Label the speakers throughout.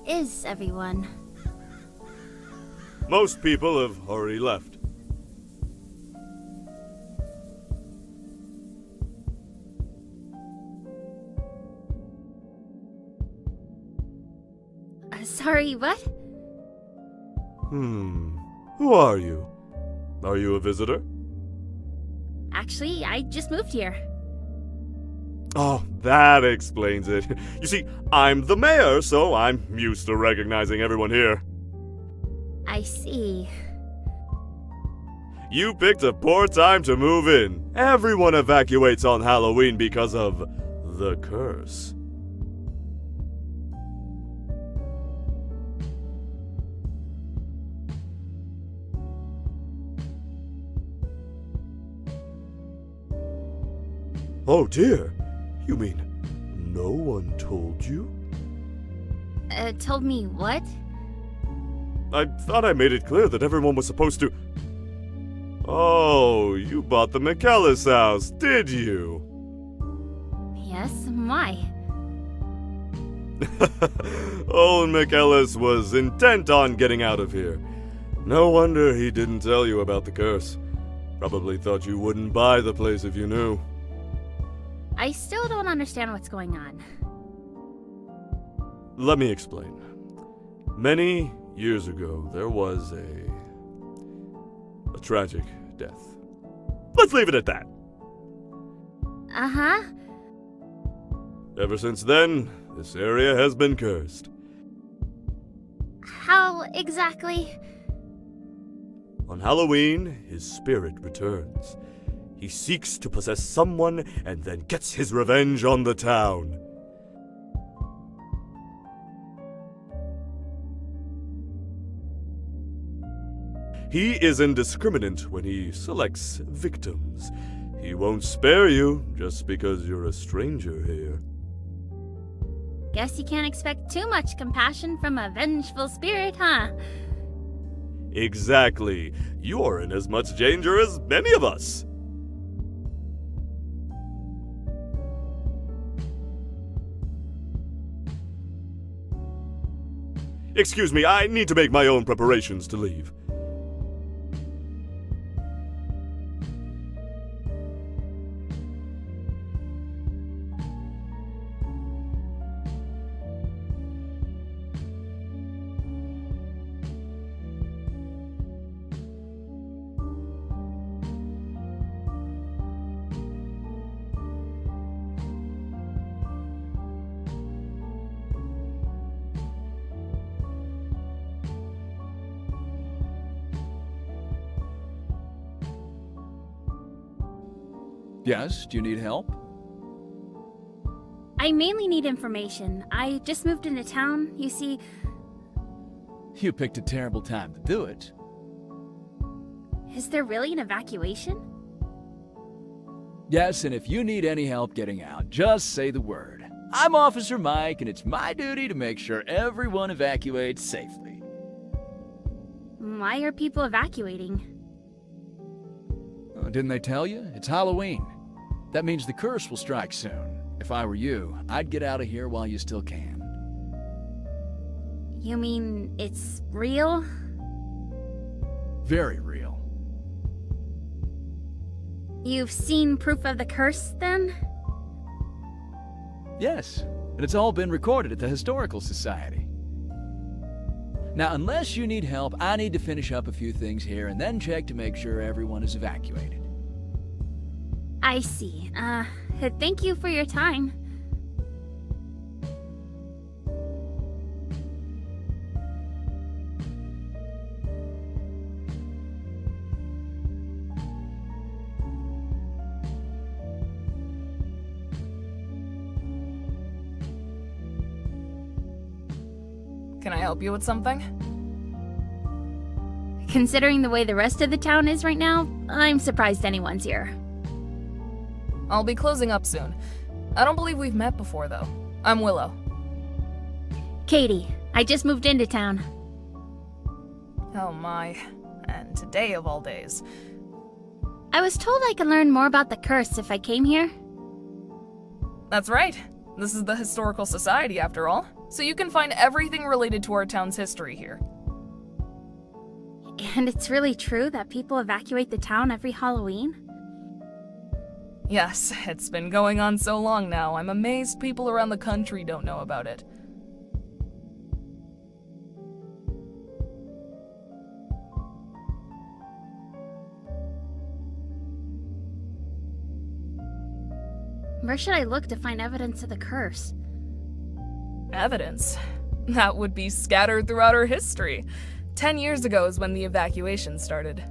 Speaker 1: is everyone?
Speaker 2: Most people have already left.
Speaker 1: Sorry, what?
Speaker 2: Who are you? Are you a visitor?
Speaker 1: Actually, I just moved here.
Speaker 2: Oh, that explains it. You see, I'm the mayor, so I'm used to recognizing everyone here.
Speaker 1: I see.
Speaker 2: You picked a poor time to move in. Everyone evacuates on Halloween because of the curse. Oh dear, you mean no one told you?
Speaker 1: Told me what?
Speaker 2: I thought I made it clear that everyone was supposed to... Oh, you bought the McKellis house, did you?
Speaker 1: Yes, why?
Speaker 2: Owen McKellis was intent on getting out of here. No wonder he didn't tell you about the curse. Probably thought you wouldn't buy the place if you knew.
Speaker 1: I still don't understand what's going on.
Speaker 2: Let me explain. Many years ago, there was a tragic death. Let's leave it at that.
Speaker 1: Uh-huh.
Speaker 2: Ever since then, this area has been cursed.
Speaker 1: How exactly?
Speaker 2: On Halloween, his spirit returns. He seeks to possess someone and then gets his revenge on the town. He is indiscriminate when he selects victims. He won't spare you just because you're a stranger here.
Speaker 1: Guess you can't expect too much compassion from a vengeful spirit, huh?
Speaker 2: Exactly. You're in as much danger as many of us. Excuse me, I need to make my own preparations to leave.
Speaker 3: Yes, do you need help?
Speaker 1: I mainly need information. I just moved into town, you see.
Speaker 3: You picked a terrible time to do it.
Speaker 1: Is there really an evacuation?
Speaker 3: Yes, and if you need any help getting out, just say the word. I'm Officer Mike, and it's my duty to make sure everyone evacuates safely.
Speaker 1: Why are people evacuating?
Speaker 3: Oh, didn't they tell you? It's Halloween. That means the curse will strike soon. If I were you, I'd get out of here while you still can.
Speaker 1: You mean it's real?
Speaker 3: Very real.
Speaker 1: You've seen proof of the curse, then?
Speaker 3: Yes, and it's all been recorded at the Historical Society. Now, unless you need help, I need to finish up a few things here and then check to make sure everyone is evacuated.
Speaker 1: I see. Thank you for your time.
Speaker 4: Can I help you with something?
Speaker 1: Considering the way the rest of the town is right now, I'm surprised anyone's here.
Speaker 4: I'll be closing up soon. I don't believe we've met before, though. I'm Willow.
Speaker 1: Katie, I just moved into town.
Speaker 4: Oh my. And today of all days.
Speaker 1: I was told I could learn more about the curse if I came here.
Speaker 4: That's right. This is the Historical Society, after all, so you can find everything related to our town's history here.
Speaker 1: And it's really true that people evacuate the town every Halloween?
Speaker 4: Yes, it's been going on so long now, I'm amazed people around the country don't know about it.
Speaker 1: Where should I look to find evidence of the curse?
Speaker 4: Evidence? That would be scattered throughout our history. 10 years ago is when the evacuation started.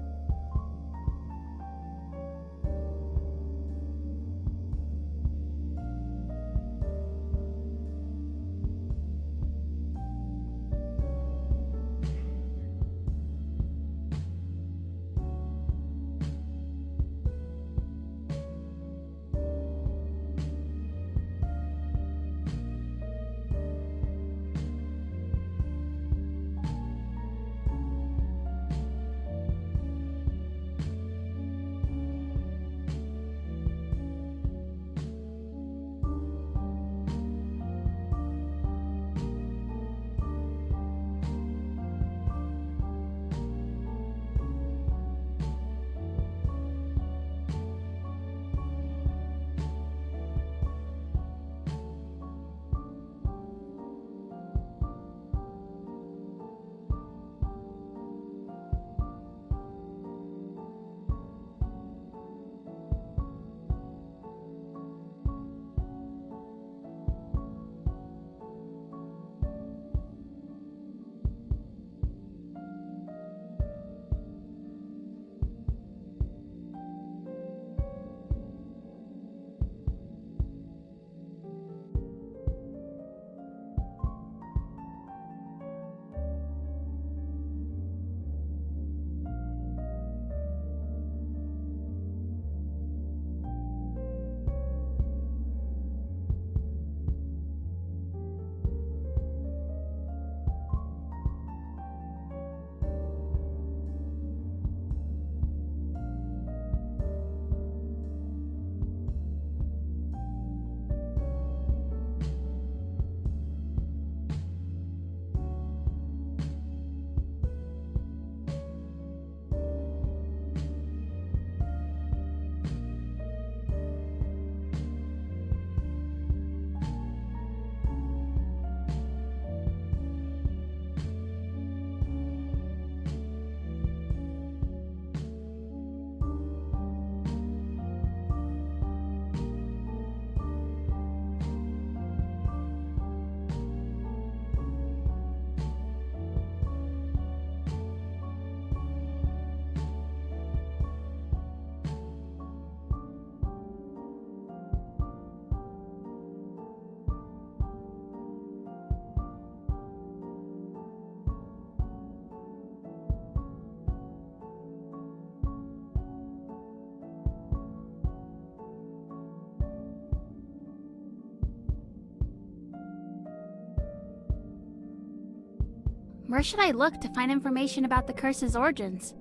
Speaker 1: Where should I look to find information about the curse's origins?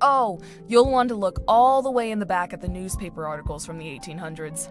Speaker 4: Oh, you'll want to look all the way in the back at the newspaper articles from the 1800s.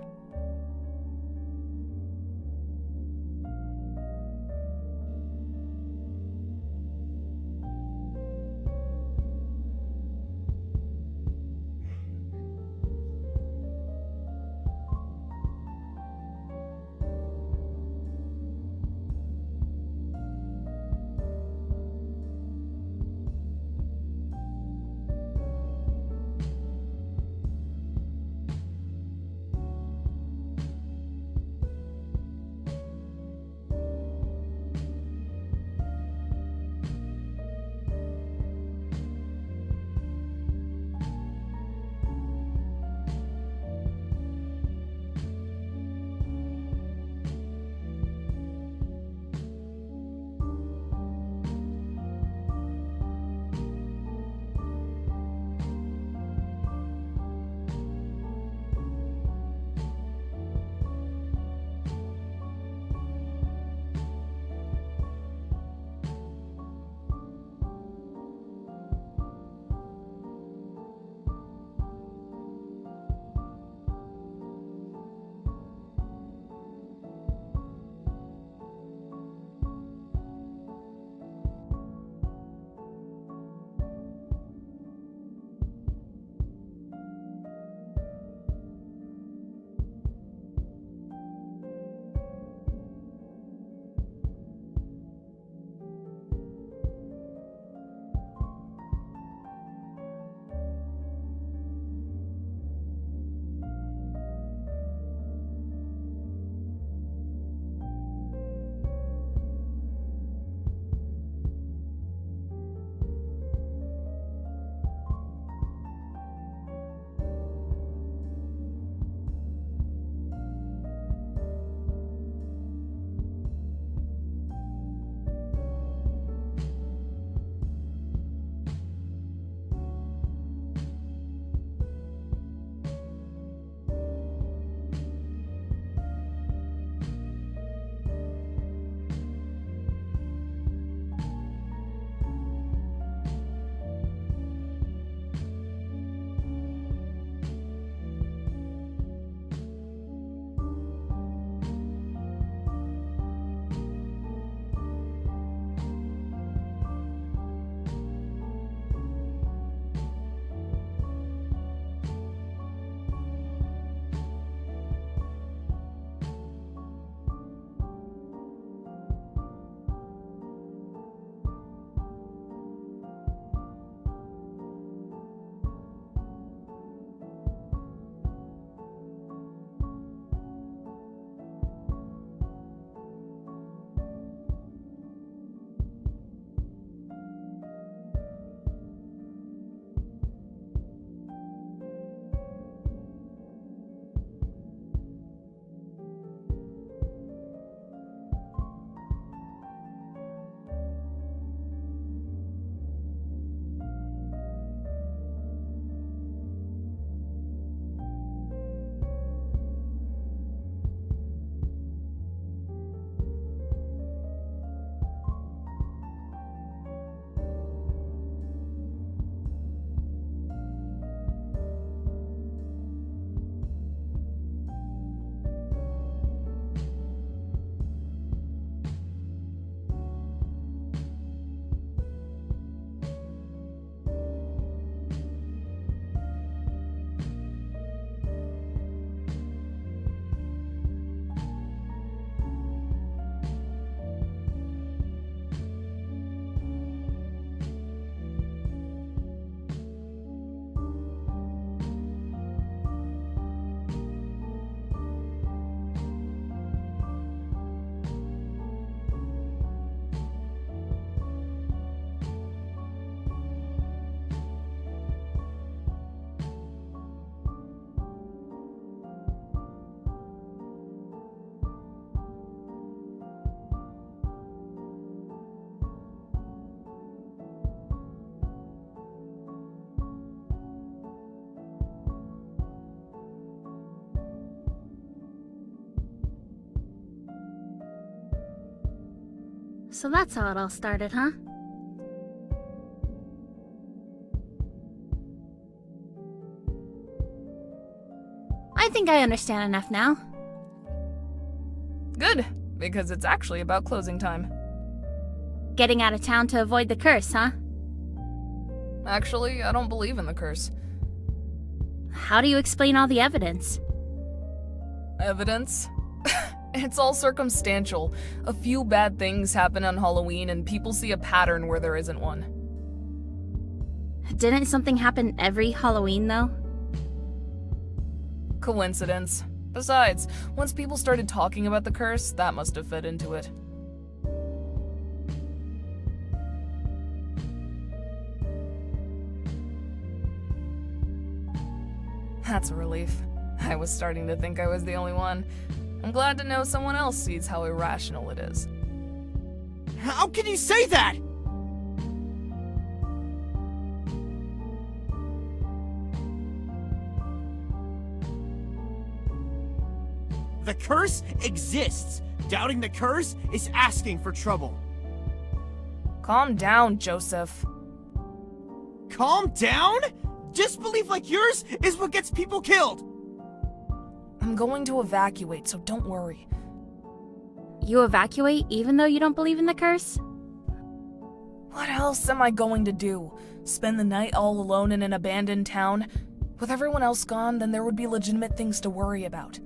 Speaker 1: So that's how it all started, huh? I think I understand enough now.
Speaker 4: Good, because it's actually about closing time.
Speaker 1: Getting out of town to avoid the curse, huh?
Speaker 4: Actually, I don't believe in the curse.
Speaker 1: How do you explain all the evidence?
Speaker 4: Evidence? It's all circumstantial. A few bad things happen on Halloween and people see a pattern where there isn't one.
Speaker 1: Didn't something happen every Halloween, though?
Speaker 4: Coincidence. Besides, once people started talking about the curse, that must have fed into it. That's a relief. I was starting to think I was the only one. I'm glad to know someone else sees how irrational it is.
Speaker 5: How can you say that? The curse exists. Doubting the curse is asking for trouble.
Speaker 4: Calm down, Joseph.
Speaker 5: Calm down? Disbelief like yours is what gets people killed.
Speaker 4: I'm going to evacuate, so don't worry.
Speaker 1: You evacuate even though you don't believe in the curse?
Speaker 4: What else am I going to do? Spend the night all alone in an abandoned town? With everyone else gone, then there would be legitimate things to worry about.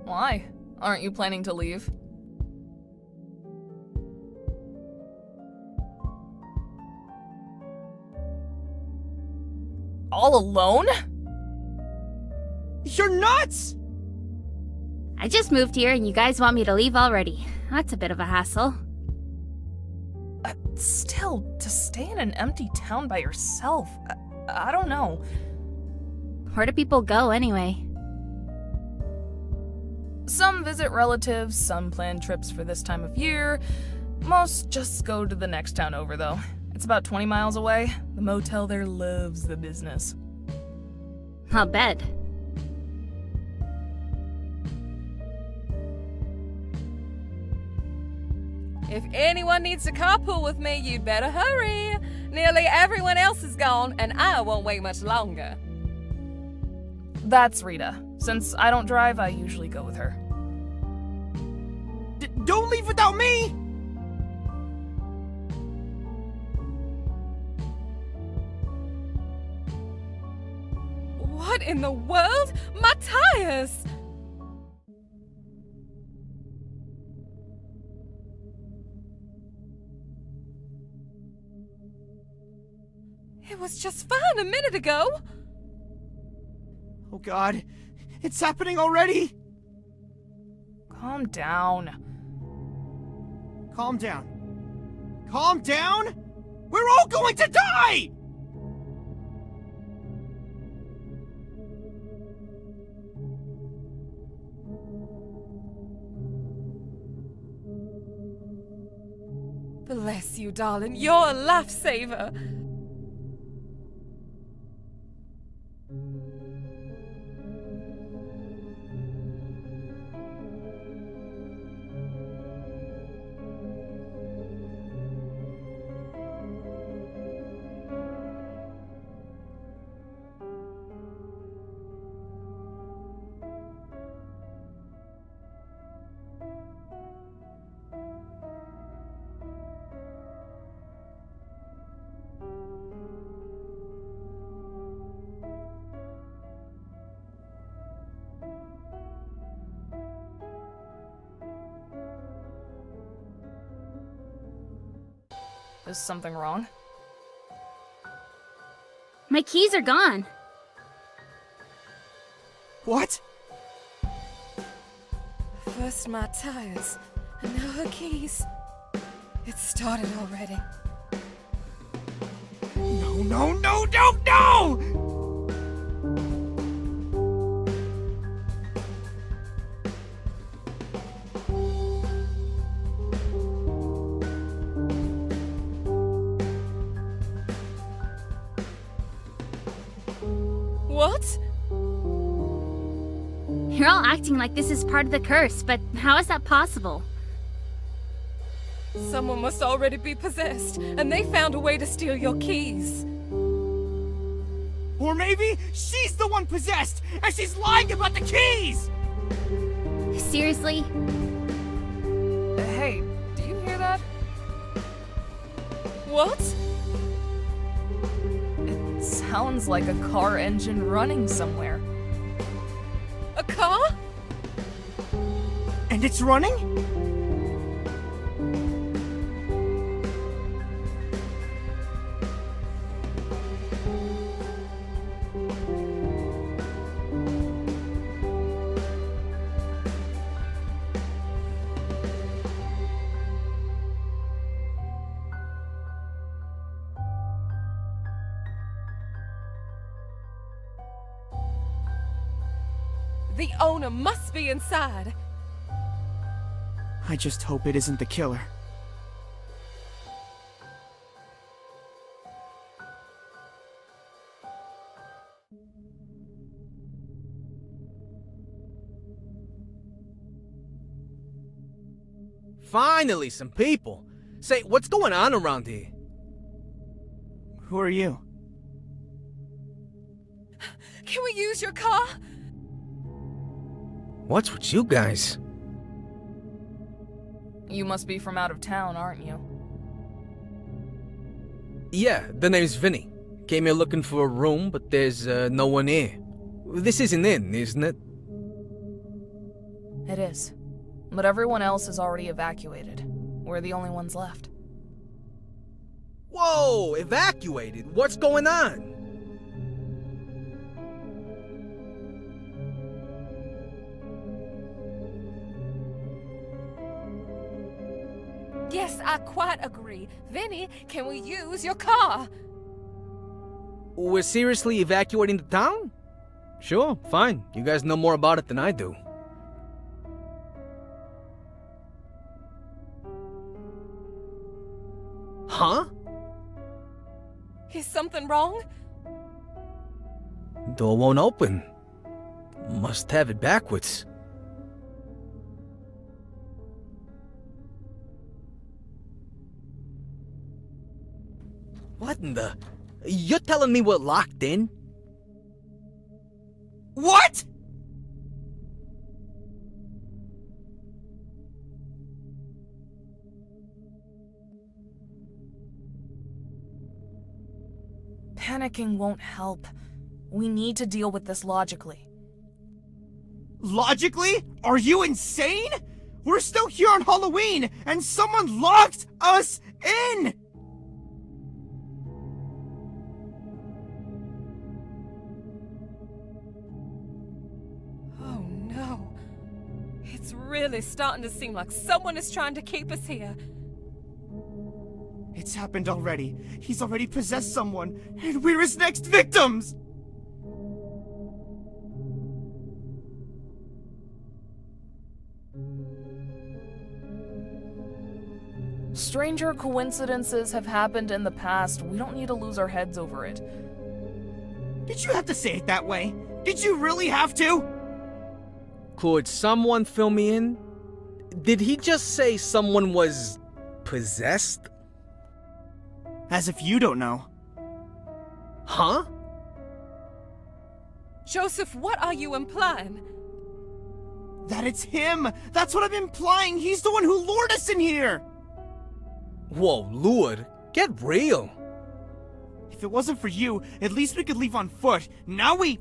Speaker 4: Why? Aren't you planning to leave? All alone?
Speaker 5: You're nuts!
Speaker 1: I just moved here and you guys want me to leave already. That's a bit of a hassle.
Speaker 4: Still, to stay in an empty town by yourself, I don't know.
Speaker 1: Where do people go anyway?
Speaker 4: Some visit relatives, some plan trips for this time of year. Most just go to the next town over, though. It's about 20 miles away. The motel there loves the business.
Speaker 1: I'll bet.
Speaker 6: If anyone needs to carpool with me, you'd better hurry. Nearly everyone else is gone, and I won't wait much longer.
Speaker 4: That's Rita. Since I don't drive, I usually go with her.
Speaker 5: Don't leave without me!
Speaker 6: What in the world? My tires! It was just fine a minute ago.
Speaker 5: Oh God, it's happening already!
Speaker 4: Calm down.
Speaker 5: Calm down. Calm down? We're all going to die!
Speaker 6: Bless you, darling. You're a lifesaver.
Speaker 4: Is something wrong?
Speaker 1: My keys are gone.
Speaker 5: What?
Speaker 6: First my tires, and now her keys. It started already.
Speaker 5: No, no, no, no, no!
Speaker 6: What?
Speaker 1: You're all acting like this is part of the curse, but how is that possible?
Speaker 6: Someone must already be possessed, and they found a way to steal your keys.
Speaker 5: Or maybe she's the one possessed, and she's lying about the keys!
Speaker 1: Seriously?
Speaker 4: Hey, do you hear that?
Speaker 6: What?
Speaker 4: It sounds like a car engine running somewhere.
Speaker 6: A car?
Speaker 5: And it's running?
Speaker 6: The owner must be inside.
Speaker 5: I just hope it isn't the killer.
Speaker 7: Finally, some people. Say, what's going on around here?
Speaker 5: Who are you?
Speaker 6: Can we use your car?
Speaker 7: What's with you guys?
Speaker 4: You must be from out of town, aren't you?
Speaker 7: Yeah, the name's Vinny. Came here looking for a room, but there's no one here. This isn't in, isn't it?
Speaker 4: It is. But everyone else is already evacuated. We're the only ones left.
Speaker 7: Whoa, evacuated? What's going on?
Speaker 6: Yes, I quite agree. Vinny, can we use your car?
Speaker 7: We're seriously evacuating the town? Sure, fine. You guys know more about it than I do. Huh?
Speaker 6: Is something wrong?
Speaker 7: Door won't open. Must have it backwards. What in the... You're telling me we're locked in?
Speaker 5: What?!
Speaker 4: Panicking won't help. We need to deal with this logically.
Speaker 5: Logically? Are you insane? We're still here on Halloween, and someone locked us in!
Speaker 6: Oh no. It's really starting to seem like someone is trying to keep us here.
Speaker 5: It's happened already. He's already possessed someone, and we're his next victims!
Speaker 4: Stranger coincidences have happened in the past. We don't need to lose our heads over it.
Speaker 5: Did you have to say it that way? Did you really have to?
Speaker 7: Could someone fill me in? Did he just say someone was... possessed?
Speaker 5: As if you don't know.
Speaker 7: Huh?
Speaker 6: Joseph, what are you implying?
Speaker 5: That it's him! That's what I'm implying! He's the one who lured us in here!
Speaker 7: Whoa, lured? Get real.
Speaker 5: If it wasn't for you, at least we could leave on foot. Now we...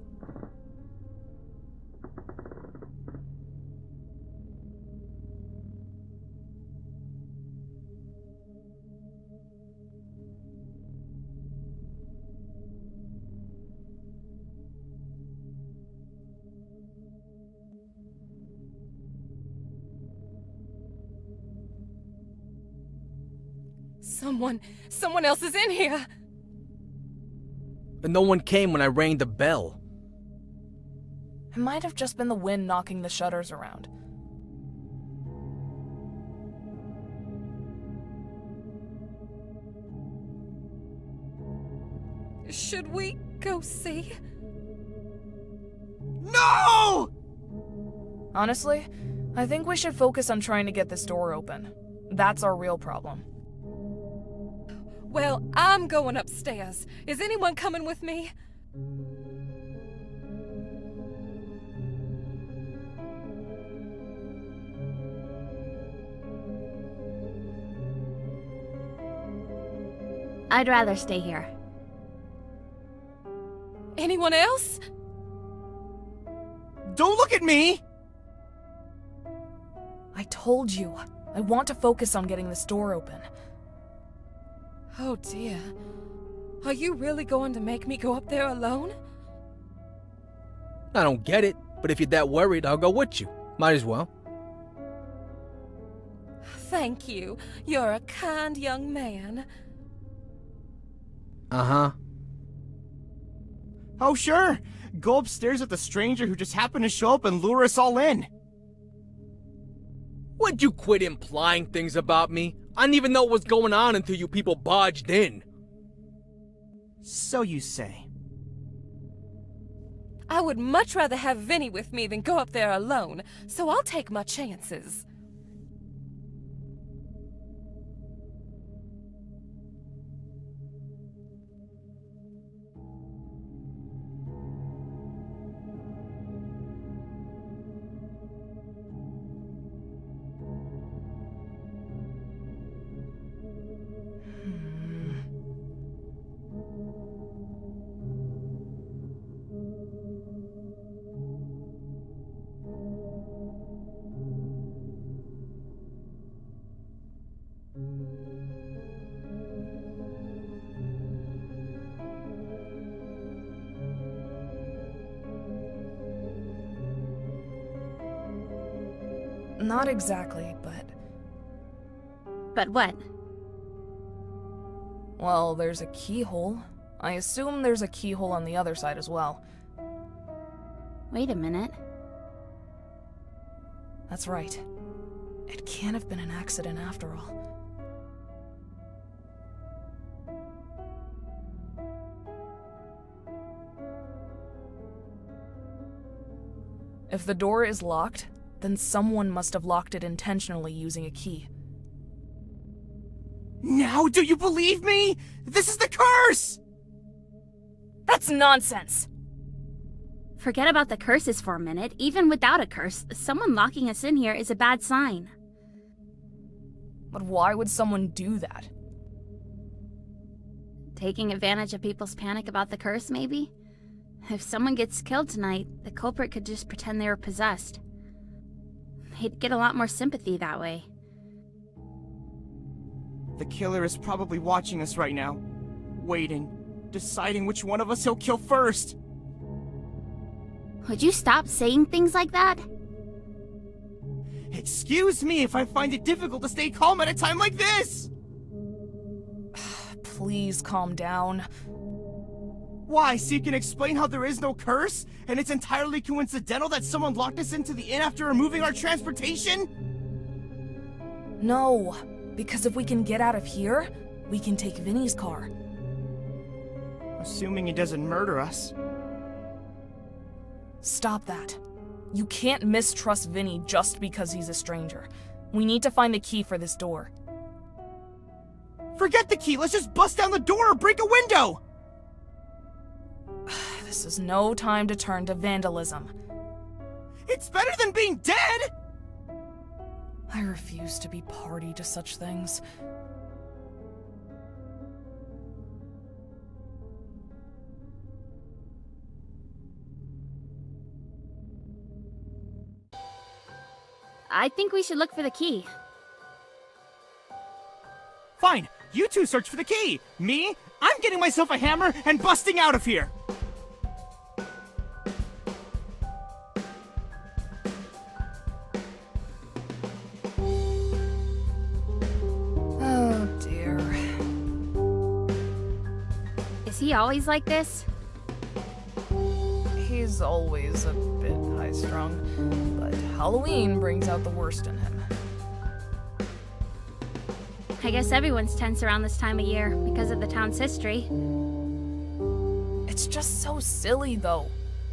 Speaker 6: Someone else is in here.
Speaker 7: No one came when I rang the bell.
Speaker 4: It might have just been the wind knocking the shutters around.
Speaker 6: Should we go see?
Speaker 5: No!
Speaker 4: Honestly, I think we should focus on trying to get this door open. That's our real problem.
Speaker 6: Well, I'm going upstairs. Is anyone coming with me?
Speaker 1: I'd rather stay here.
Speaker 6: Anyone else?
Speaker 5: Don't look at me!
Speaker 4: I told you, I want to focus on getting this door open.
Speaker 6: Oh dear. Are you really going to make me go up there alone?
Speaker 7: I don't get it, but if you're that worried, I'll go with you. Might as well.
Speaker 6: Thank you. You're a kind young man.
Speaker 7: Uh-huh.
Speaker 5: Oh, sure. Go upstairs with the stranger who just happened to show up and lure us all in.
Speaker 7: Would you quit implying things about me? I didn't even know what was going on until you people barged in.
Speaker 5: So you say.
Speaker 6: I would much rather have Vinny with me than go up there alone, so I'll take my chances.
Speaker 4: Not exactly, but...
Speaker 1: But what?
Speaker 4: Well, there's a keyhole. I assume there's a keyhole on the other side as well.
Speaker 1: Wait a minute.
Speaker 4: That's right. It can't have been an accident after all. If the door is locked, then someone must have locked it intentionally using a key.
Speaker 5: Now do you believe me? This is the curse!
Speaker 4: That's nonsense!
Speaker 1: Forget about the curses for a minute. Even without a curse, someone locking us in here is a bad sign.
Speaker 4: But why would someone do that?
Speaker 1: Taking advantage of people's panic about the curse, maybe? If someone gets killed tonight, the culprit could just pretend they were possessed. He'd get a lot more sympathy that way.
Speaker 5: The killer is probably watching us right now. Waiting. Deciding which one of us he'll kill first.
Speaker 1: Would you stop saying things like that?
Speaker 5: Excuse me if I find it difficult to stay calm at a time like this!
Speaker 4: Please calm down.
Speaker 5: Why, so you can explain how there is no curse, and it's entirely coincidental that someone locked us into the inn after removing our transportation?
Speaker 4: No, because if we can get out of here, we can take Vinny's car.
Speaker 5: Assuming he doesn't murder us.
Speaker 4: Stop that. You can't mistrust Vinny just because he's a stranger. We need to find the key for this door.
Speaker 5: Forget the key, let's just bust down the door or break a window!
Speaker 4: This is no time to turn to vandalism.
Speaker 5: It's better than being dead!
Speaker 4: I refuse to be party to such things.
Speaker 1: I think we should look for the key.
Speaker 5: Fine, you two search for the key. Me, I'm getting myself a hammer and busting out of here.
Speaker 4: Oh dear.
Speaker 1: Is he always like this?
Speaker 4: He's always a bit high-strung, but Halloween brings out the worst in him.
Speaker 1: I guess everyone's tense around this time of year because of the town's history.
Speaker 4: It's just so silly, though.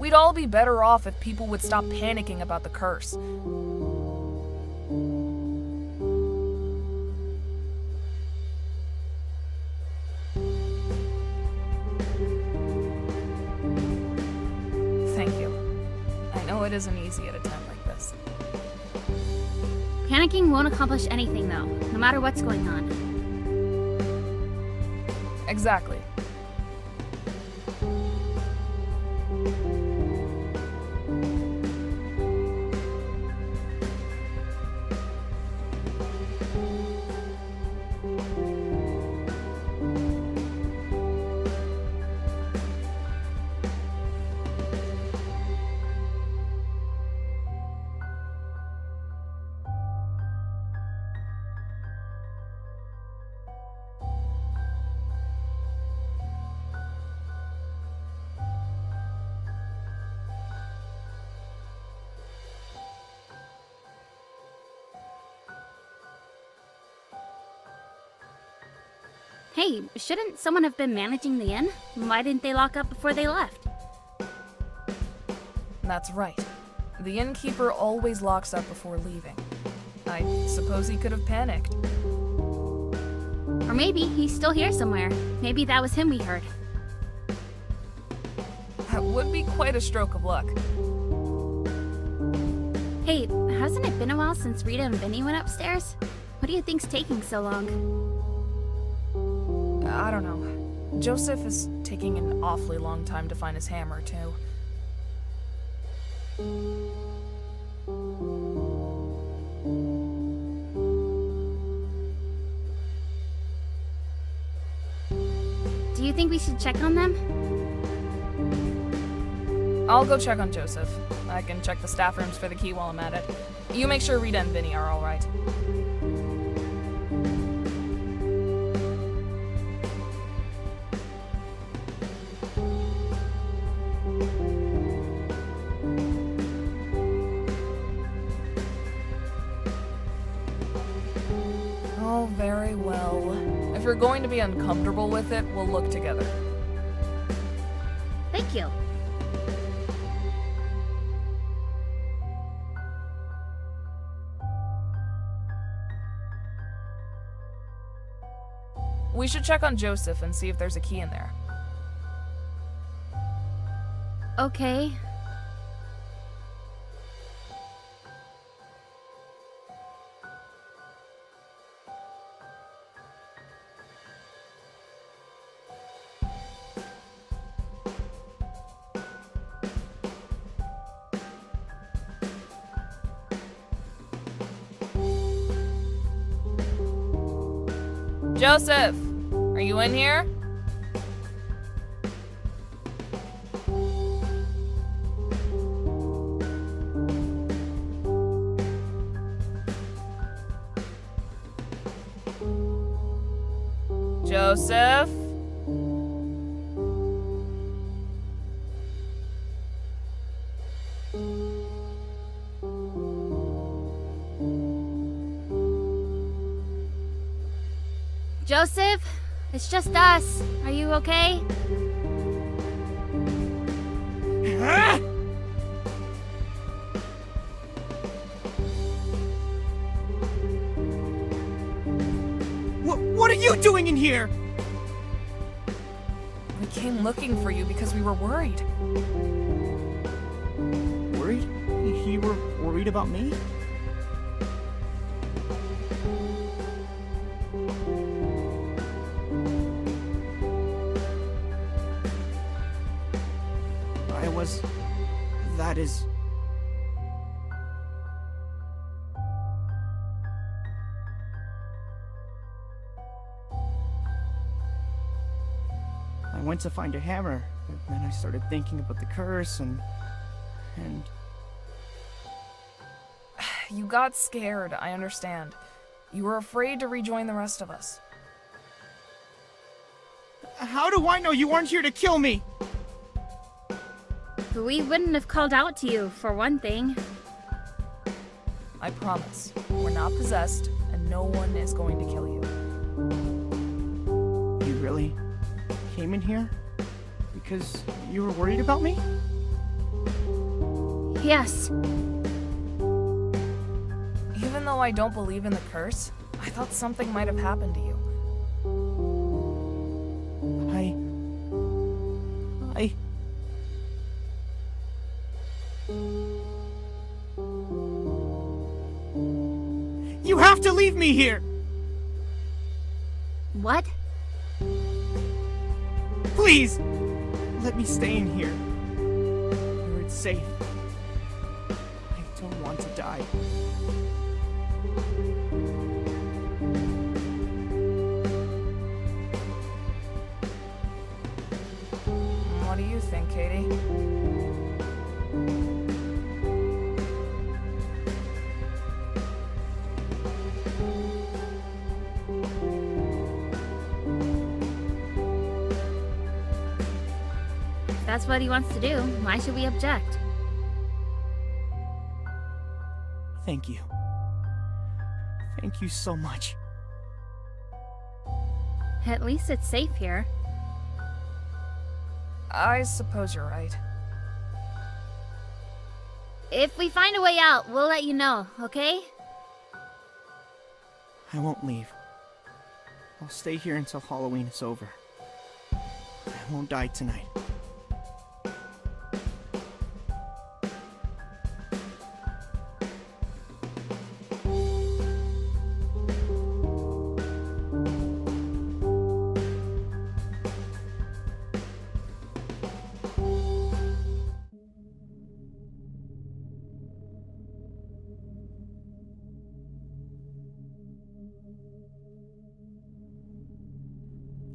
Speaker 4: We'd all be better off if people would stop panicking about the curse. Thank you. I know it isn't easy at a time like this.
Speaker 1: Panicking won't accomplish anything, though, no matter what's going on.
Speaker 4: Exactly.
Speaker 1: Hey, shouldn't someone have been managing the inn? Why didn't they lock up before they left?
Speaker 4: That's right. The innkeeper always locks up before leaving. I suppose he could have panicked.
Speaker 1: Or maybe he's still here somewhere. Maybe that was him we heard.
Speaker 4: That would be quite a stroke of luck.
Speaker 1: Hey, hasn't it been a while since Rita and Vinny went upstairs? What do you think's taking so long?
Speaker 4: I don't know. Joseph is taking an awfully long time to find his hammer, too.
Speaker 1: Do you think we should check on them?
Speaker 4: I'll go check on Joseph. I can check the staff rooms for the key while I'm at it. You make sure Rita and Vinny are alright. Oh, very well. If you're going to be uncomfortable with it, we'll look together.
Speaker 1: Thank you.
Speaker 4: We should check on Joseph and see if there's a key in there.
Speaker 1: Okay.
Speaker 4: Joseph, are you in here? Joseph?
Speaker 1: Joseph? It's just us. Are you okay?
Speaker 5: Huh? What are you doing in here?
Speaker 4: We came looking for you because we were worried.
Speaker 5: Worried? You were worried about me? That is... I went to find a hammer, and then I started thinking about the curse and...
Speaker 4: You got scared, I understand. You were afraid to rejoin the rest of us.
Speaker 5: How do I know you weren't here to kill me?
Speaker 1: We wouldn't have called out to you, for one thing.
Speaker 4: I promise. We're not possessed, and no one is going to kill you.
Speaker 5: You really came in here? Because you were worried about me?
Speaker 1: Yes.
Speaker 4: Even though I don't believe in the curse, I thought something might have happened to you.
Speaker 5: You have to leave me here!
Speaker 1: What?
Speaker 5: Please! Let me stay in here. Where it's safe. I don't want to die.
Speaker 4: What do you think, Katie?
Speaker 1: If that's what he wants to do, why should we object?
Speaker 5: Thank you. Thank you so much.
Speaker 1: At least it's safe here.
Speaker 4: I suppose you're right.
Speaker 1: If we find a way out, we'll let you know, okay?
Speaker 5: I won't leave. I'll stay here until Halloween is over. I won't die tonight.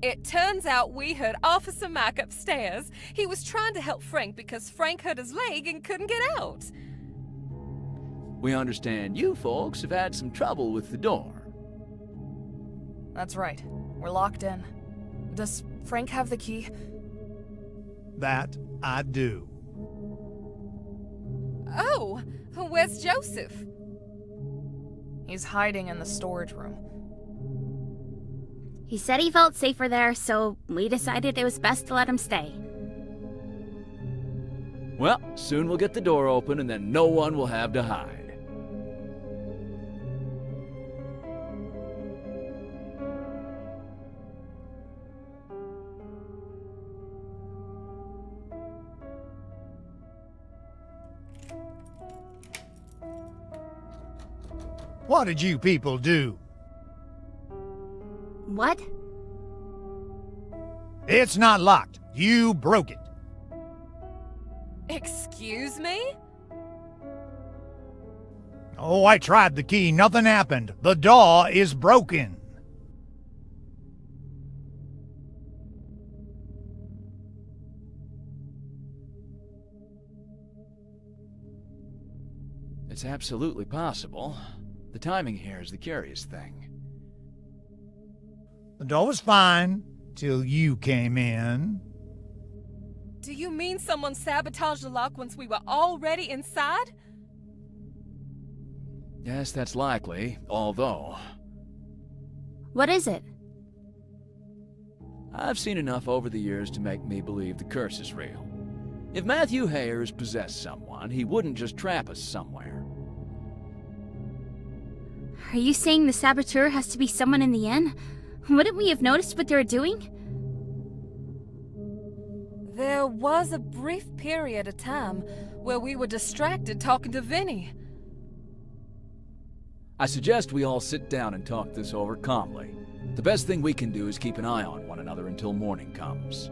Speaker 6: It turns out we heard Officer Mac upstairs. He was trying to help Frank because Frank hurt his leg and couldn't get out.
Speaker 3: We understand you folks have had some trouble with the door.
Speaker 4: That's right. We're locked in. Does Frank have the key?
Speaker 8: That I do.
Speaker 6: Oh, where's Joseph?
Speaker 4: He's hiding in the storage room.
Speaker 1: He said he felt safer there, so we decided it was best to let him stay.
Speaker 3: Well, soon we'll get the door open and then no one will have to hide.
Speaker 8: What did you people do?
Speaker 1: What?
Speaker 8: It's not locked. You broke it.
Speaker 6: Excuse me?
Speaker 8: Oh, I tried the key. Nothing happened. The door is broken.
Speaker 3: It's absolutely possible. The timing here is the curious thing.
Speaker 8: The door was fine till you came in.
Speaker 6: Do you mean someone sabotaged the lock once we were already inside?
Speaker 3: Yes, that's likely, although
Speaker 1: What is it?
Speaker 3: I've seen enough over the years to make me believe the curse is real. If Matthew Hayers possessed someone, he wouldn't just trap us somewhere.
Speaker 1: Are you saying the saboteur has to be someone in the inn? Wouldn't we have noticed what they were doing?
Speaker 6: There was a brief period of time where we were distracted talking to Vinny.
Speaker 3: I suggest we all sit down and talk this over calmly. The best thing we can do is keep an eye on one another until morning comes.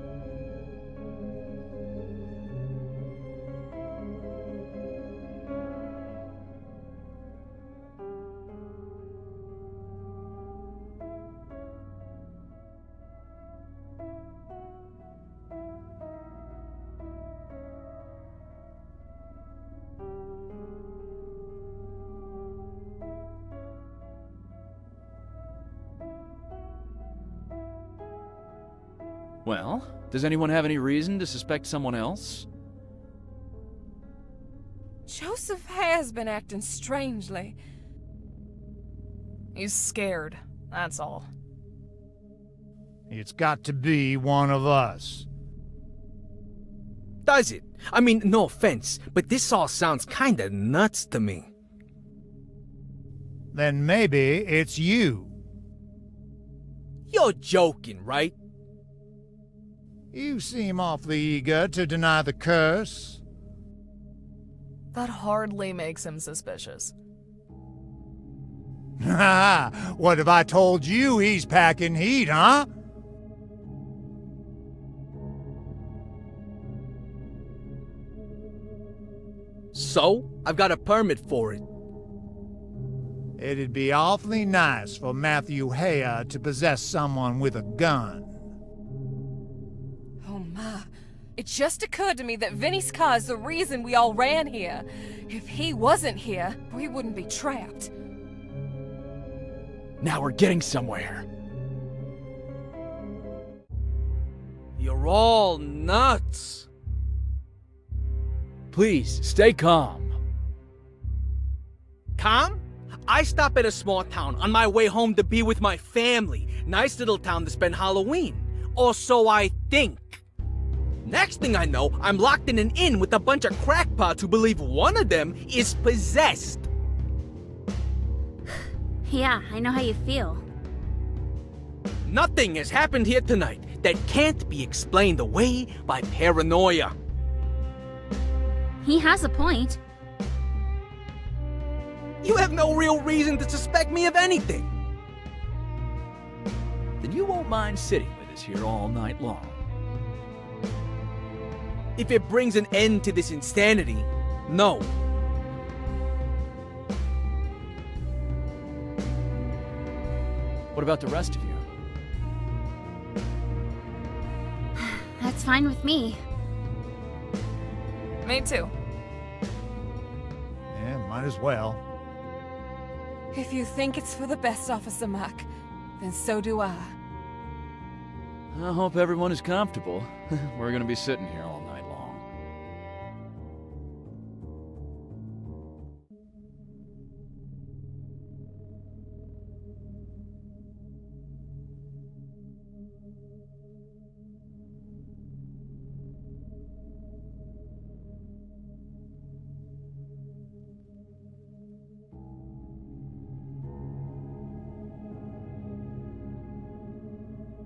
Speaker 3: Well, does anyone have any reason to suspect someone else?
Speaker 6: Joseph has been acting strangely.
Speaker 4: He's scared, that's all.
Speaker 8: It's got to be one of us.
Speaker 7: does it? I mean, no offense, but this all sounds kinda nuts to me.
Speaker 8: Then maybe it's you.
Speaker 7: You're joking, right?
Speaker 8: You seem awfully eager to deny the curse.
Speaker 4: That hardly makes him suspicious.
Speaker 8: Ha! What have I told you he's packing heat, huh?
Speaker 7: So, I've got a permit for it.
Speaker 8: It'd be awfully nice for Matthew Hare to possess someone with a gun.
Speaker 6: Oh my. It just occurred to me that Vinny's car is the reason we all ran here. If he wasn't here, we wouldn't be trapped.
Speaker 3: Now we're getting somewhere.
Speaker 7: You're all nuts.
Speaker 3: Please, stay calm.
Speaker 7: Calm? I stop at a small town on my way home to be with my family. Nice little town to spend Halloween. Or so I think. Next thing I know, I'm locked in an inn with a bunch of crackpots who believe one of them is possessed.
Speaker 1: Yeah, I know how you feel.
Speaker 7: Nothing has happened here tonight that can't be explained away by paranoia.
Speaker 1: He has a point.
Speaker 7: You have no real reason to suspect me of anything.
Speaker 3: Then you won't mind sitting with us here all night long.
Speaker 7: If it brings an end to this insanity, no.
Speaker 3: What about the rest of you?
Speaker 1: That's fine with me.
Speaker 4: Me too.
Speaker 8: Yeah, might as well.
Speaker 6: If you think it's for the best, Officer Mack, then so do I.
Speaker 3: I hope everyone is comfortable. We're gonna be sitting here all night long.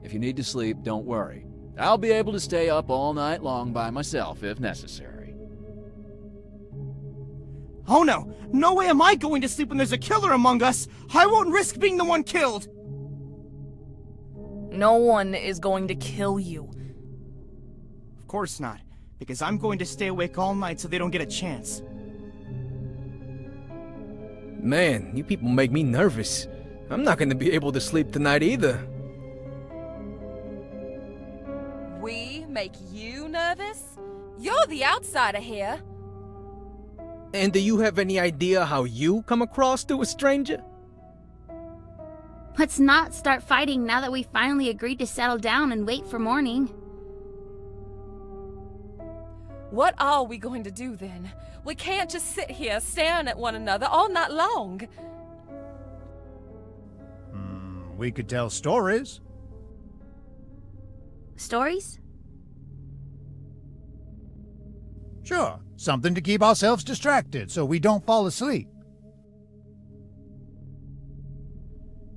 Speaker 3: If you need to sleep, don't worry. I'll be able to stay up all night long by myself if necessary.
Speaker 5: Oh no! No way am I going to sleep when there's a killer among us! I won't risk being the one killed!
Speaker 4: No one is going to kill you.
Speaker 5: Of course not, because I'm going to stay awake all night so they don't get a chance.
Speaker 7: Man, you people make me nervous. I'm not gonna be able to sleep tonight either.
Speaker 6: We make you nervous? You're the outsider here.
Speaker 7: And do you have any idea how you come across to a stranger?
Speaker 1: Let's not start fighting now that we finally agreed to settle down and wait for morning.
Speaker 6: What are we going to do then? We can't just sit here staring at one another all night long.
Speaker 8: We could tell stories.
Speaker 1: Stories?
Speaker 8: Sure, something to keep ourselves distracted so we don't fall asleep.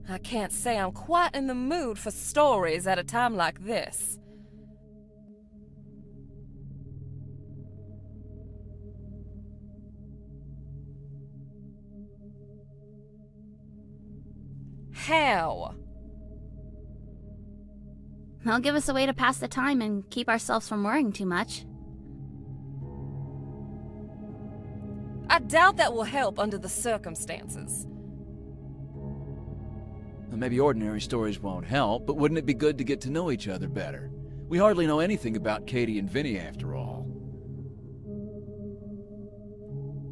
Speaker 6: I can't say I'm quite in the mood for stories at a time like this. How?
Speaker 1: They'll give us a way to pass the time and keep ourselves from worrying too much.
Speaker 6: I doubt that will help under the circumstances.
Speaker 3: Maybe ordinary stories won't help, but wouldn't it be good to get to know each other better? We hardly know anything about Katie and Vinny after all.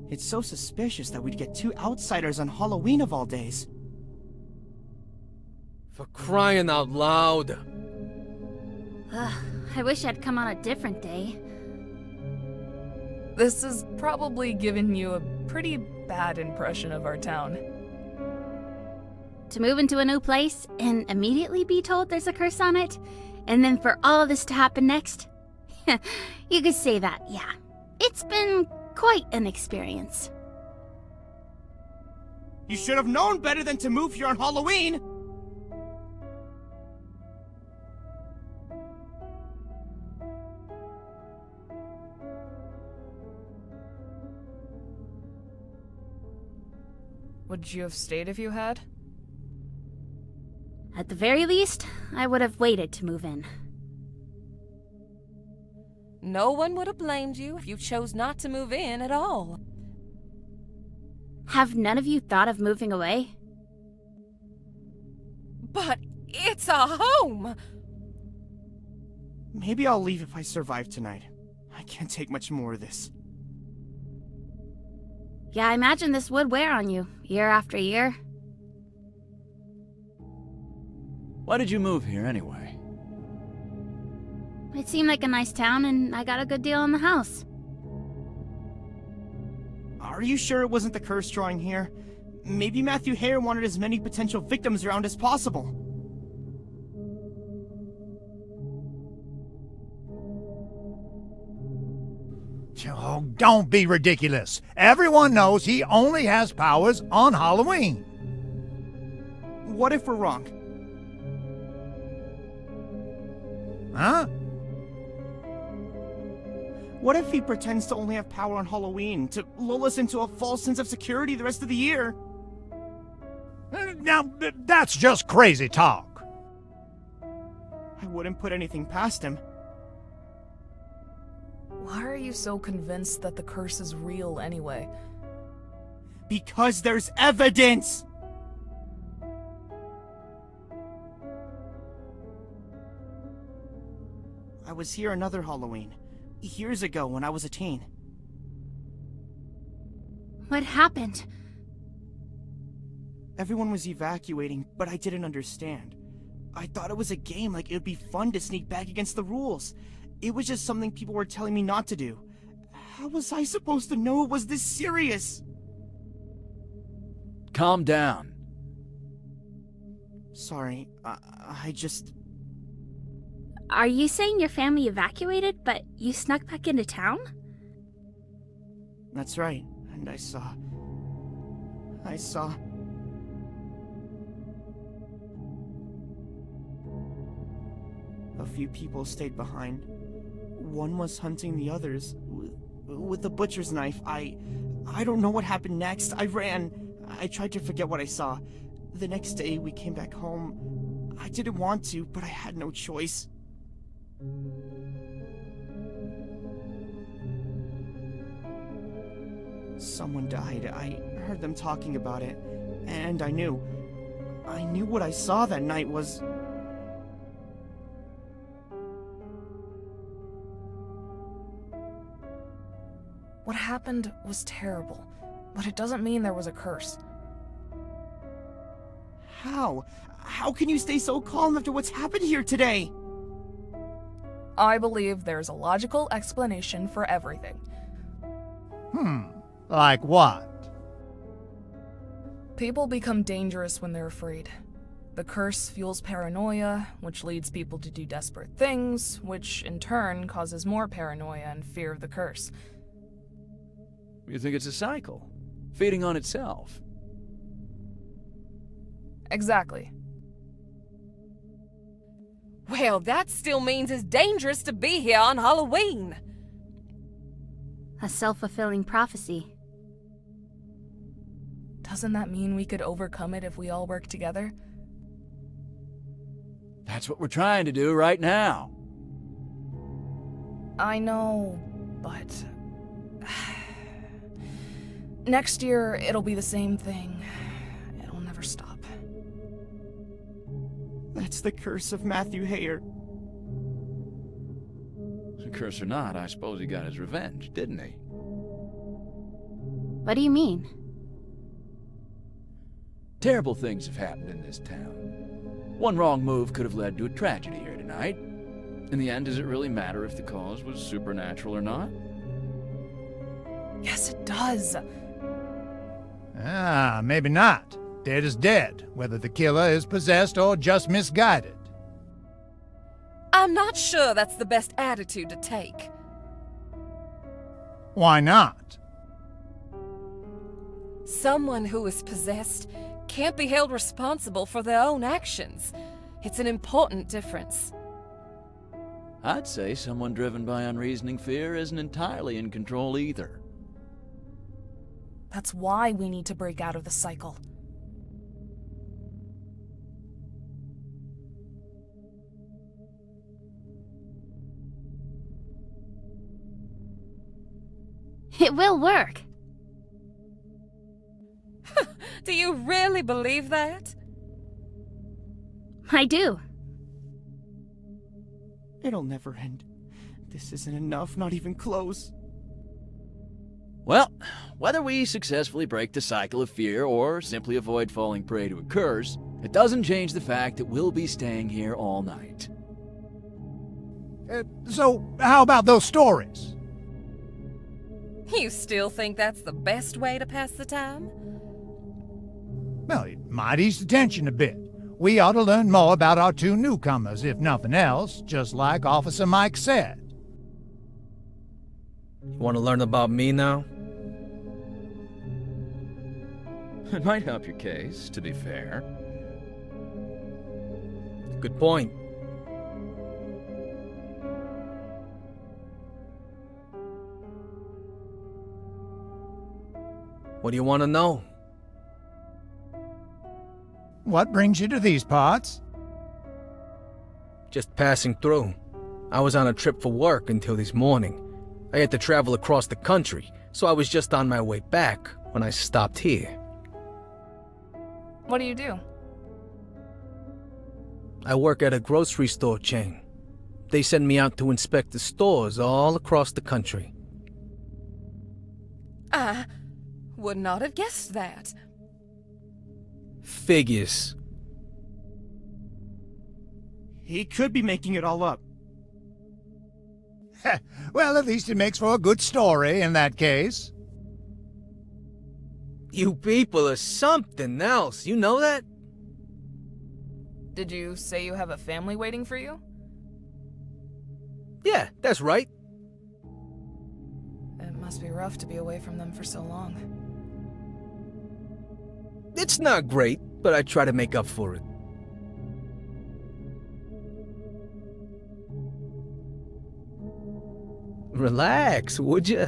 Speaker 5: It's so suspicious that we'd get two outsiders on Halloween of all days.
Speaker 7: For crying out loud.
Speaker 1: Ugh, I wish I'd come on a different day.
Speaker 4: This has probably given you a pretty bad impression of our town.
Speaker 1: To move into a new place and immediately be told there's a curse on it, and then for all of this to happen next? You could say that, yeah. It's been quite an experience.
Speaker 5: You should have known better than to move here on Halloween!
Speaker 4: Would you have stayed if you had?
Speaker 1: At the very least, I would have waited to move in.
Speaker 6: No one would have blamed you if you chose not to move in at all.
Speaker 1: Have none of you thought of moving away?
Speaker 6: But it's a home!
Speaker 5: Maybe I'll leave if I survive tonight. I can't take much more of this.
Speaker 1: Yeah, I imagine this would wear on you, year after year.
Speaker 3: Why did you move here anyway?
Speaker 1: It seemed like a nice town, and I got a good deal on the house.
Speaker 5: Are you sure it wasn't the curse drawing here? Maybe Matthew Hare wanted as many potential victims around as possible.
Speaker 8: Oh, don't be ridiculous. Everyone knows he only has powers on Halloween.
Speaker 5: What if we're wrong?
Speaker 8: Huh?
Speaker 5: What if he pretends to only have power on Halloween, to lull us into a false sense of security the rest of the year?
Speaker 8: Now, that's just crazy talk.
Speaker 5: I wouldn't put anything past him.
Speaker 4: Why are you so convinced that the curse is real anyway?
Speaker 5: Because there's evidence! I was here another Halloween, years ago when I was a teen.
Speaker 1: What happened?
Speaker 5: Everyone was evacuating, but I didn't understand. I thought it was a game, like it would be fun to sneak back against the rules. It was just something people were telling me not to do. How was I supposed to know it was this serious?
Speaker 3: Calm down.
Speaker 5: Sorry, I just...
Speaker 1: Are you saying your family evacuated, but you snuck back into town?
Speaker 5: That's right, and I saw... A few people stayed behind. One was hunting the others with a butcher's knife. I don't know what happened next. I ran. I tried to forget what I saw. The next day we came back home. I didn't want to, but I had no choice. Someone died. I heard them talking about it, and I knew what I saw that night was...
Speaker 4: What happened was terrible, but it doesn't mean there was a curse.
Speaker 5: How? How can you stay so calm after what's happened here today?
Speaker 4: I believe there's a logical explanation for everything.
Speaker 8: Like what?
Speaker 4: People become dangerous when they're afraid. The curse fuels paranoia, which leads people to do desperate things, which in turn causes more paranoia and fear of the curse.
Speaker 3: You think it's a cycle, feeding on itself?
Speaker 4: Exactly.
Speaker 6: Well, that still means it's dangerous to be here on Halloween.
Speaker 1: A self-fulfilling prophecy.
Speaker 4: Doesn't that mean we could overcome it if we all work together?
Speaker 3: That's what we're trying to do right now.
Speaker 4: I know, but... Next year, it'll be the same thing. It'll never stop.
Speaker 5: That's the curse of Matthew Hare.
Speaker 3: Curse or not, I suppose he got his revenge, didn't he?
Speaker 1: What do you mean?
Speaker 3: Terrible things have happened in this town. One wrong move could have led to a tragedy here tonight. In the end, does it really matter if the cause was supernatural or not?
Speaker 4: Yes, it does.
Speaker 8: Maybe not. Dead is dead, whether the killer is possessed or just misguided.
Speaker 6: I'm not sure that's the best attitude to take.
Speaker 8: Why not?
Speaker 6: Someone who is possessed can't be held responsible for their own actions. It's an important difference.
Speaker 3: I'd say someone driven by unreasoning fear isn't entirely in control either.
Speaker 4: That's why we need to break out of the cycle.
Speaker 1: It will work.
Speaker 6: Do you really believe that?
Speaker 1: I do.
Speaker 5: It'll never end. This isn't enough, not even close.
Speaker 3: Well, whether we successfully break the cycle of fear or simply avoid falling prey to a curse, it doesn't change the fact that we'll be staying here all night.
Speaker 8: So, how about those stories?
Speaker 6: You still think that's the best way to pass the time?
Speaker 8: Well, it might ease the tension a bit. We ought to learn more about our two newcomers, if nothing else, just like Officer Mike said.
Speaker 7: You want to learn about me now?
Speaker 3: It might help your case, to be fair.
Speaker 7: Good point. What do you want to know?
Speaker 8: What brings you to these parts?
Speaker 7: Just passing through. I was on a trip for work until this morning. I had to travel across the country, so I was just on my way back when I stopped here.
Speaker 4: What do you do?
Speaker 7: I work at a grocery store chain. They send me out to inspect the stores all across the country.
Speaker 6: I would not have guessed that.
Speaker 7: Figures.
Speaker 5: He could be making it all up.
Speaker 8: Well, at least it makes for a good story in that case.
Speaker 7: You people are something else, you know that?
Speaker 4: Did you say you have a family waiting for you?
Speaker 7: Yeah, that's right.
Speaker 4: It must be rough to be away from them for so long.
Speaker 7: It's not great, but I try to make up for it. Relax, would ya?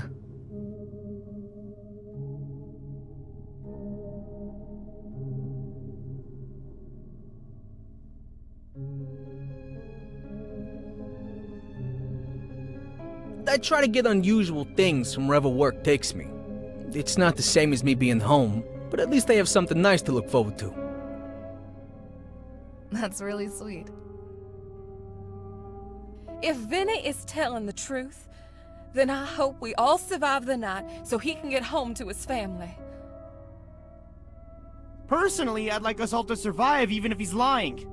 Speaker 7: I try to get unusual things from wherever work takes me. It's not the same as me being home, but at least I have something nice to look forward to.
Speaker 4: That's really sweet.
Speaker 6: If Vinny is telling the truth, then I hope we all survive the night so he can get home to his family.
Speaker 5: Personally, I'd like us all to survive even if he's lying.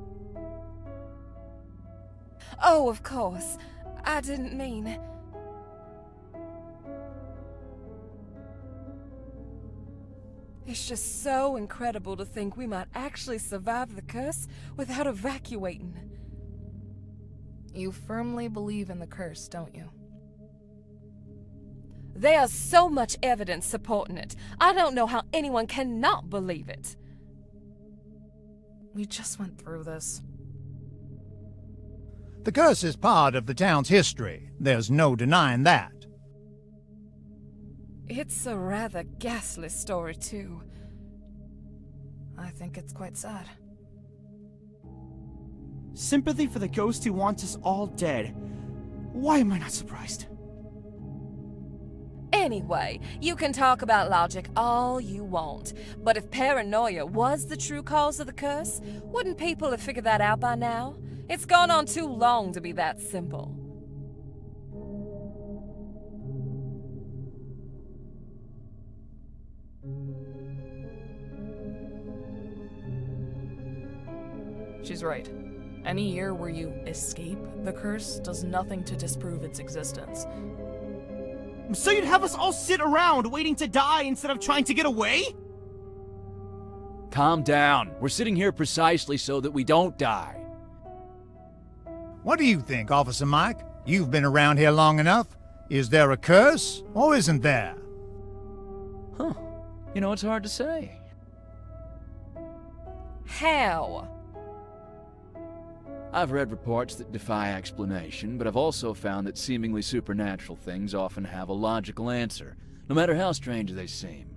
Speaker 6: Oh, of course. I didn't mean... It's just so incredible to think we might actually survive the curse without evacuating.
Speaker 4: You firmly believe in the curse, don't you?
Speaker 6: There's so much evidence supporting it. I don't know how anyone cannot believe it.
Speaker 4: We just went through this.
Speaker 8: The curse is part of the town's history. There's no denying that.
Speaker 6: It's a rather ghastly story, too.
Speaker 4: I think it's quite sad.
Speaker 5: Sympathy for the ghost who wants us all dead. Why am I not surprised?
Speaker 6: Anyway, you can talk about logic all you want, but if paranoia was the true cause of the curse, wouldn't people have figured that out by now? It's gone on too long to be that simple.
Speaker 4: She's right. Any year where you escape the curse does nothing to disprove its existence.
Speaker 5: So you'd have us all sit around waiting to die instead of trying to get away?
Speaker 3: Calm down. We're sitting here precisely so that we don't die.
Speaker 8: What do you think, Officer Mike? You've been around here long enough. Is there a curse, or isn't there?
Speaker 3: Huh. You know, it's hard to say.
Speaker 6: How?
Speaker 3: I've read reports that defy explanation, but I've also found that seemingly supernatural things often have a logical answer, no matter how strange they seem.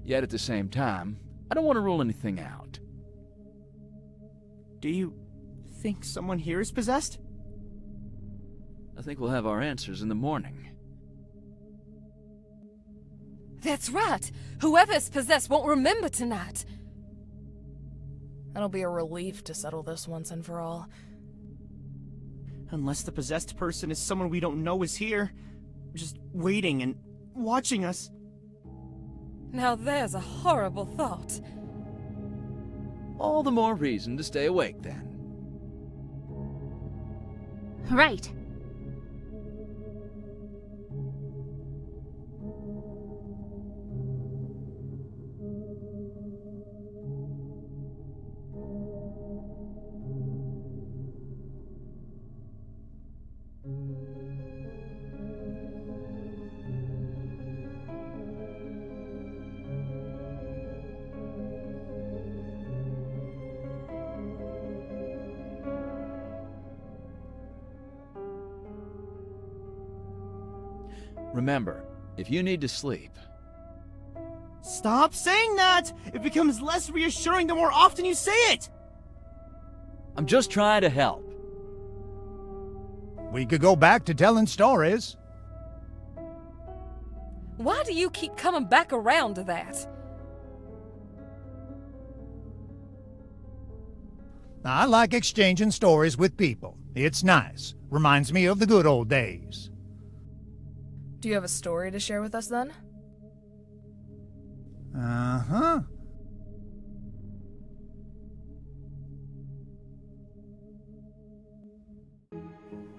Speaker 3: Yet at the same time, I don't want to rule anything out.
Speaker 5: Do you think someone here is possessed?
Speaker 3: I think we'll have our answers in the morning.
Speaker 6: That's right. Whoever's possessed won't remember tonight.
Speaker 4: That'll be a relief to settle this once and for all.
Speaker 5: Unless the possessed person is someone we don't know is here, just waiting and watching us.
Speaker 6: Now there's a horrible thought.
Speaker 3: All the more reason to stay awake then.
Speaker 1: Right.
Speaker 3: Remember, if you need to sleep,
Speaker 5: Stop saying that! It becomes less reassuring the more often you say it!
Speaker 3: I'm just trying to help.
Speaker 8: We could go back to telling stories.
Speaker 6: Why do you keep coming back around to that?
Speaker 8: I like exchanging stories with people. It's nice. Reminds me of the good old days.
Speaker 4: Do you have a story to share with us then?
Speaker 8: Uh-huh.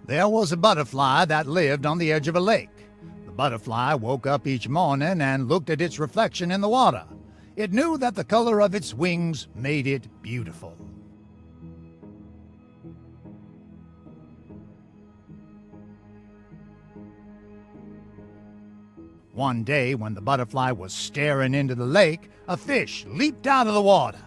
Speaker 8: There was a butterfly that lived on the edge of a lake. The butterfly woke up each morning and looked at its reflection in the water. It knew that the color of its wings made it beautiful. One day, when the butterfly was staring into the lake, a fish leaped out of the water.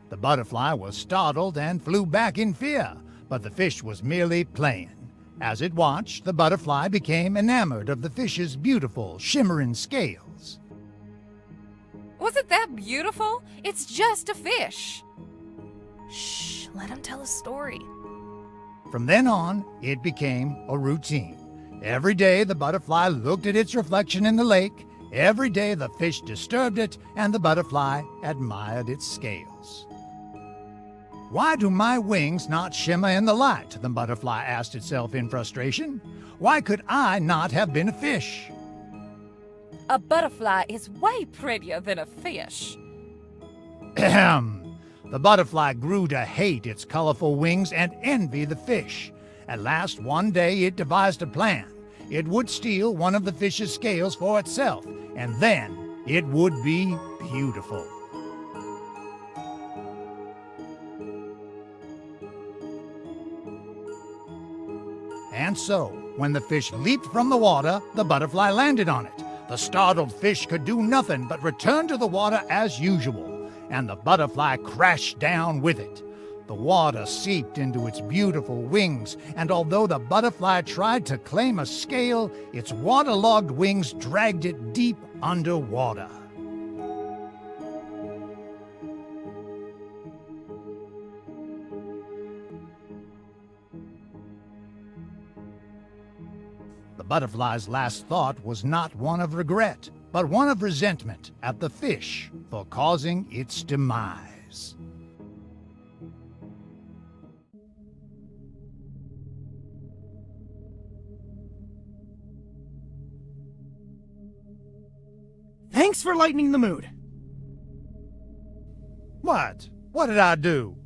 Speaker 8: The butterfly was startled and flew back in fear, but the fish was merely playing. As it watched, the butterfly became enamored of the fish's beautiful, shimmering scales.
Speaker 6: Was it that beautiful? It's just a fish.
Speaker 4: Shh, let him tell a story.
Speaker 8: From then on, it became a routine. Every day the butterfly looked at its reflection in the lake. Every day the fish disturbed it, and the butterfly admired its scales. "Why do my wings not shimmer in the light?" the butterfly asked itself in frustration. "Why could I not have been a fish?"
Speaker 6: A butterfly is way prettier than a fish.
Speaker 8: Ahem. The butterfly grew to hate its colorful wings and envy the fish. At last, one day, it devised a plan. It would steal one of the fish's scales for itself, and then it would be beautiful. And so, when the fish leaped from the water, the butterfly landed on it. The startled fish could do nothing but return to the water as usual, and the butterfly crashed down with it. The water seeped into its beautiful wings, and although the butterfly tried to claim a scale, its waterlogged wings dragged it deep underwater. The butterfly's last thought was not one of regret, but one of resentment at the fish for causing its demise.
Speaker 5: Thanks for lightening the mood.
Speaker 8: What? What did I do?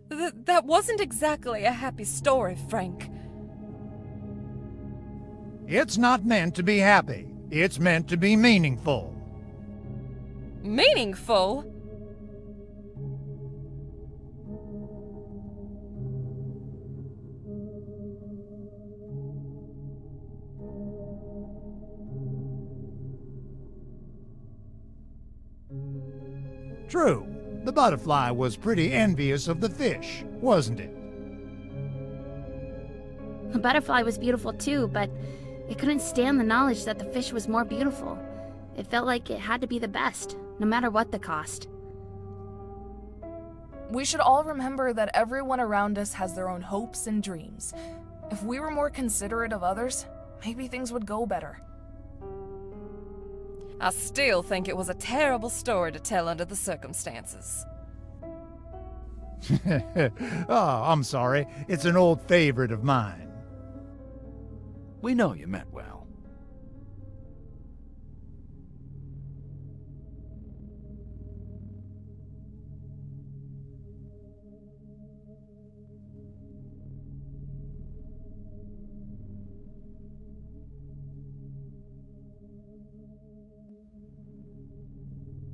Speaker 6: That wasn't exactly a happy story, Frank.
Speaker 8: It's not meant to be happy. It's meant to be meaningful.
Speaker 6: Meaningful?
Speaker 8: True, the butterfly was pretty envious of the fish, wasn't it?
Speaker 1: The butterfly was beautiful too, but it couldn't stand the knowledge that the fish was more beautiful. It felt like it had to be the best, no matter what the cost.
Speaker 4: We should all remember that everyone around us has their own hopes and dreams. If we were more considerate of others, maybe things would go better.
Speaker 6: I still think it was a terrible story to tell under the circumstances.
Speaker 8: Oh, I'm sorry. It's an old favorite of mine.
Speaker 3: We know you meant well.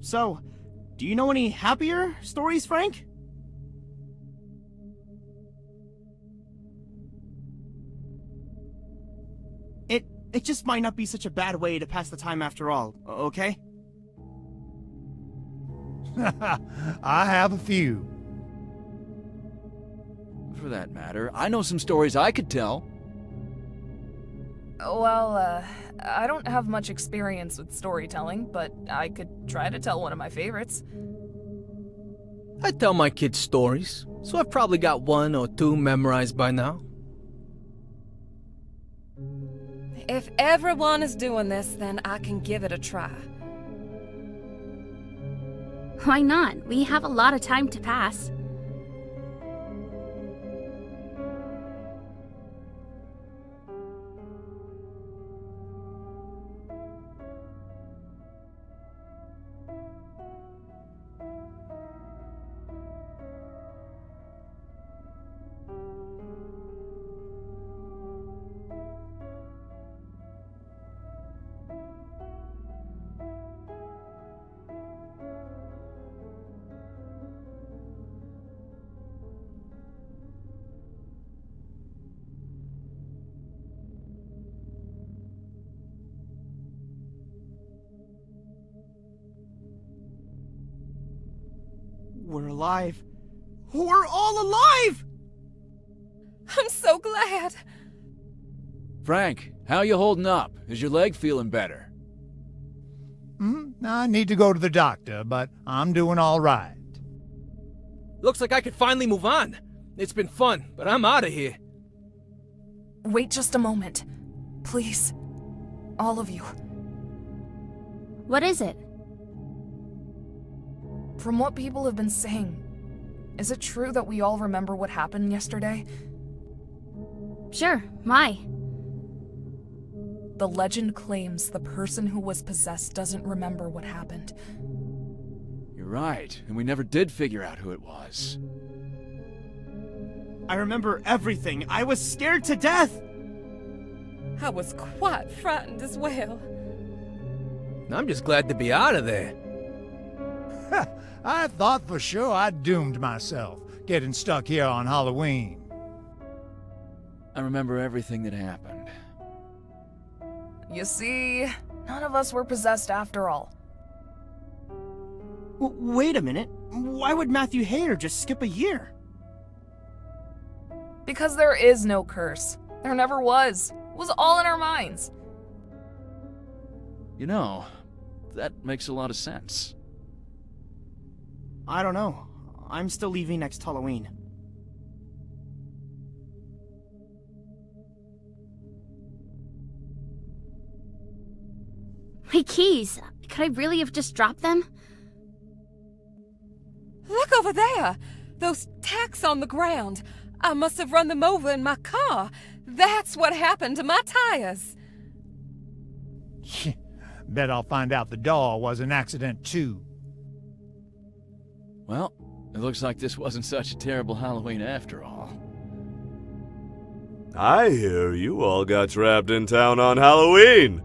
Speaker 5: So, do you know any happier stories, Frank? It just might not be such a bad way to pass the time after all, okay?
Speaker 8: I have a few.
Speaker 3: For that matter, I know some stories I could tell.
Speaker 4: Well, I don't have much experience with storytelling, but I could try to tell one of my favorites.
Speaker 7: I tell my kids stories, so I've probably got 1 or 2 memorized by now.
Speaker 6: If everyone is doing this, then I can give it a try.
Speaker 1: Why not? We have a lot of time to pass.
Speaker 5: We're alive. We're all alive!
Speaker 6: I'm so glad.
Speaker 3: Frank, how you holding up? Is your leg feeling better?
Speaker 8: I need to go to the doctor, but I'm doing all right.
Speaker 7: Looks like I could finally move on. It's been fun, but I'm out of here.
Speaker 4: Wait just a moment. Please. All of you.
Speaker 1: What is it?
Speaker 4: From what people have been saying, is it true that we all remember what happened yesterday?
Speaker 1: Sure, why?
Speaker 4: The legend claims the person who was possessed doesn't remember what happened.
Speaker 3: You're right, and we never did figure out who it was.
Speaker 5: I remember everything. I was scared to death!
Speaker 6: I was quite frightened as well.
Speaker 7: I'm just glad to be out of there.
Speaker 8: I thought for sure I'd doomed myself, getting stuck here on Halloween.
Speaker 3: I remember everything that happened.
Speaker 4: You see, none of us were possessed after all.
Speaker 5: Wait a minute. Why would Matthew Hayer just skip a year?
Speaker 4: Because there is no curse. There never was. It was all in our minds.
Speaker 3: You know, that makes a lot of sense.
Speaker 5: I don't know. I'm still leaving next Halloween.
Speaker 1: My keys! Could I really have just dropped them?
Speaker 6: Look over there! Those tacks on the ground. I must have run them over in my car. That's what happened to my tires.
Speaker 8: Bet I'll find out the doll was an accident too.
Speaker 3: Well, it looks like this wasn't such a terrible Halloween after all.
Speaker 2: I hear you all got trapped in town on Halloween.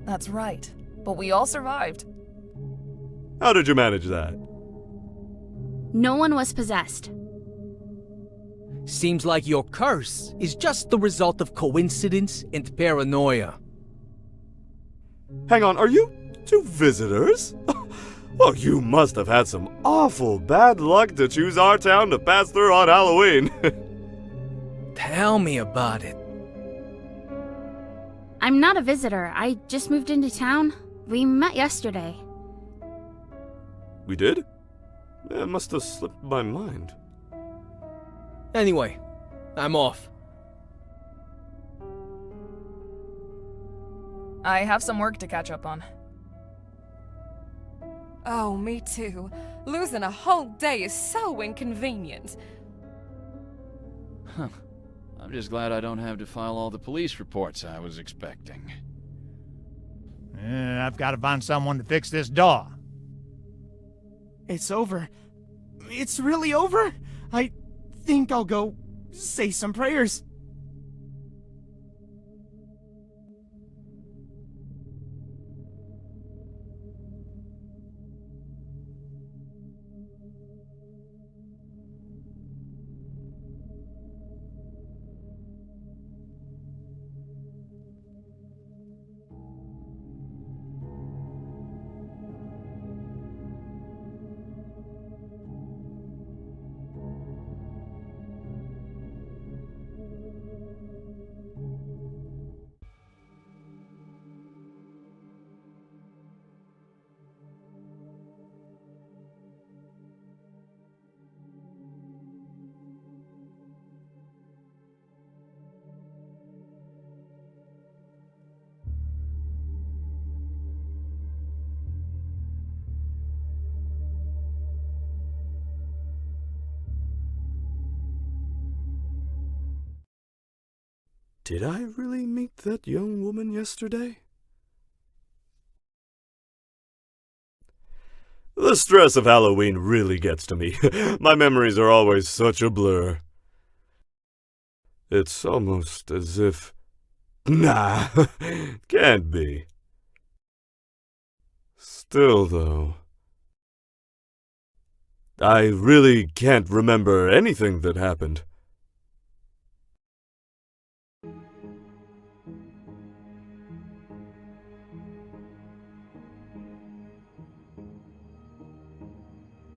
Speaker 4: That's right. But we all survived.
Speaker 2: How did you manage that?
Speaker 1: No one was possessed.
Speaker 7: Seems like your curse is just the result of coincidence and paranoia.
Speaker 2: Hang on, are you two visitors? Oh, you must have had some awful bad luck to choose our town to pass through on Halloween.
Speaker 7: Tell me about it.
Speaker 1: I'm not a visitor. I just moved into town. We met yesterday.
Speaker 2: We did? It must have slipped my mind.
Speaker 7: Anyway, I'm off.
Speaker 4: I have some work to catch up on.
Speaker 6: Oh, me too. Losing a whole day is so inconvenient.
Speaker 3: Huh. I'm just glad I don't have to file all the police reports I was expecting.
Speaker 8: I've got to find someone to fix this door.
Speaker 5: It's over. It's really over? I think I'll go say some prayers.
Speaker 2: Did I really meet that young woman yesterday? The stress of Halloween really gets to me. My memories are always such a blur. It's almost as if... Nah, can't be. Still, though... I really can't remember anything that happened.